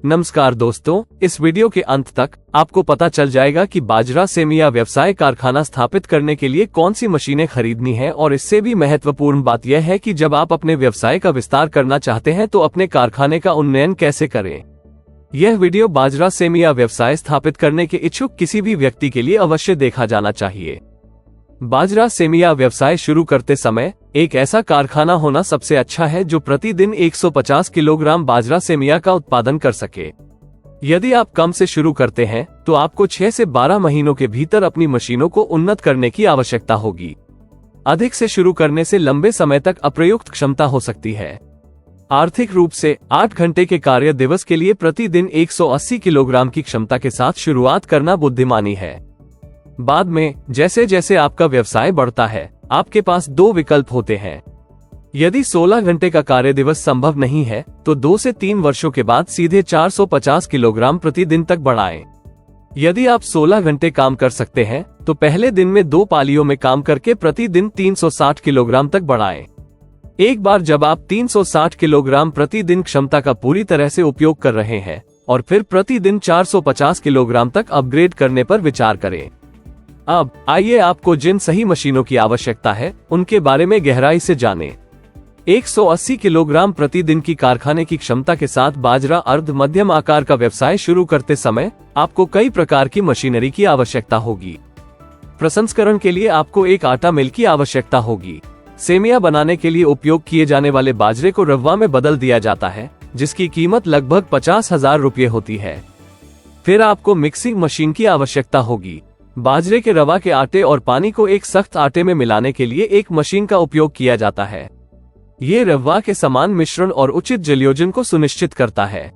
नमस्कार दोस्तों, इस वीडियो के अंत तक आपको पता चल जाएगा कि बाजरा सेमिया व्यवसाय कारखाना स्थापित करने के लिए कौन सी मशीनें खरीदनी है। और इससे भी महत्वपूर्ण बात यह है कि जब आप अपने व्यवसाय का विस्तार करना चाहते हैं तो अपने कारखाने का उन्नयन कैसे करें। यह वीडियो बाजरा सेमिया व्यवसाय स्थापित करने के इच्छुक किसी भी व्यक्ति के लिए अवश्य देखा जाना चाहिए। बाजरा सेमिया व्यवसाय शुरू करते समय एक ऐसा कारखाना होना सबसे अच्छा है जो प्रतिदिन 150 किलोग्राम बाजरा सेमिया का उत्पादन कर सके। यदि आप कम से शुरू करते हैं तो आपको 6 से 12 महीनों के भीतर अपनी मशीनों को उन्नत करने की आवश्यकता होगी। अधिक से शुरू करने से लंबे समय तक अप्रयुक्त क्षमता हो सकती है। आर्थिक रूप से 8 घंटे के कार्य दिवस के लिए प्रतिदिन 180 किलोग्राम की क्षमता के साथ शुरुआत करना बुद्धिमानी है। बाद में जैसे जैसे आपका व्यवसाय बढ़ता है आपके पास 2 विकल्प होते हैं। यदि 16 घंटे का कार्य दिवस संभव नहीं है तो 2 से 3 वर्षों के बाद सीधे 450 किलोग्राम प्रतिदिन तक बढ़ाएं। यदि आप 16 घंटे काम कर सकते हैं तो पहले दिन में 2 पालियों में काम करके प्रतिदिन 360 किलोग्राम तक बढ़ाएं। एक बार जब आप 360 किलोग्राम प्रतिदिन क्षमता का पूरी तरह से उपयोग कर रहे हैं और फिर प्रतिदिन 450 किलोग्राम तक अपग्रेड करने पर विचार करें। अब आइए आपको जिन सही मशीनों की आवश्यकता है उनके बारे में गहराई से जानें। 180 किलोग्राम प्रतिदिन की कारखाने की क्षमता के साथ बाजरा अर्ध मध्यम आकार का व्यवसाय शुरू करते समय आपको कई प्रकार की मशीनरी की आवश्यकता होगी। प्रसंस्करण के लिए आपको एक आटा मिल की आवश्यकता होगी। सेमिया बनाने के लिए उपयोग किए जाने वाले बाजरे को रवा में बदल दिया जाता है जिसकी कीमत लगभग 50,000 रुपये होती है। फिर आपको मिक्सिंग मशीन की आवश्यकता होगी। बाजरे के रवा के आटे और पानी को एक सख्त आटे में मिलाने के लिए एक मशीन का उपयोग किया जाता है। ये रवा के समान मिश्रण और उचित जलयोजन को सुनिश्चित करता है।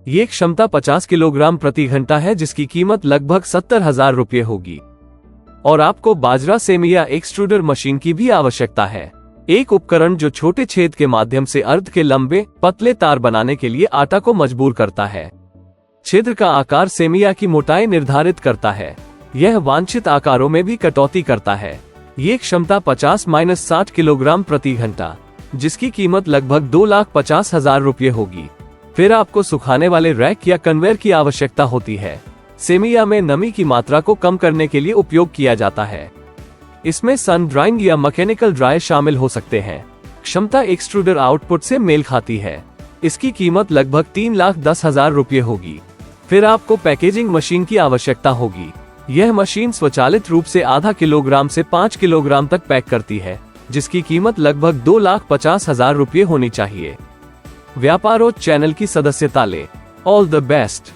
ये क्षमता 50 किलोग्राम प्रति घंटा है जिसकी कीमत लगभग 70,000 रुपये होगी। और आपको बाजरा सेमिया एक्सट्रूडर मशीन की भी आवश्यकता है। एक उपकरण जो छोटे छेद के माध्यम से अर्ध के लंबे पतले तार बनाने के लिए आटा को मजबूर करता है। छिद्र का आकार सेमिया की मोटाई निर्धारित करता है। यह वांछित आकारों में भी कटौती करता है। ये क्षमता 50-60 किलोग्राम प्रति घंटा जिसकी कीमत लगभग 2,50,000 रुपये होगी। फिर आपको सुखाने वाले रैक या कन्वेयर की आवश्यकता होती है। सेमिया में नमी की मात्रा को कम करने के लिए उपयोग किया जाता है। इसमें सन ड्राइंग या मैकेनिकल ड्राई शामिल हो सकते हैं। क्षमता एक्सट्रूडर आउटपुट से मेल खाती है। इसकी कीमत लगभग 3,10,000 रुपये होगी। फिर आपको पैकेजिंग मशीन की आवश्यकता होगी। यह मशीन स्वचालित रूप से आधा किलोग्राम से 5 किलोग्राम तक पैक करती है जिसकी कीमत लगभग 2,50,000 रुपये होनी चाहिए। व्यापारों चैनल की सदस्यता लें। All the best.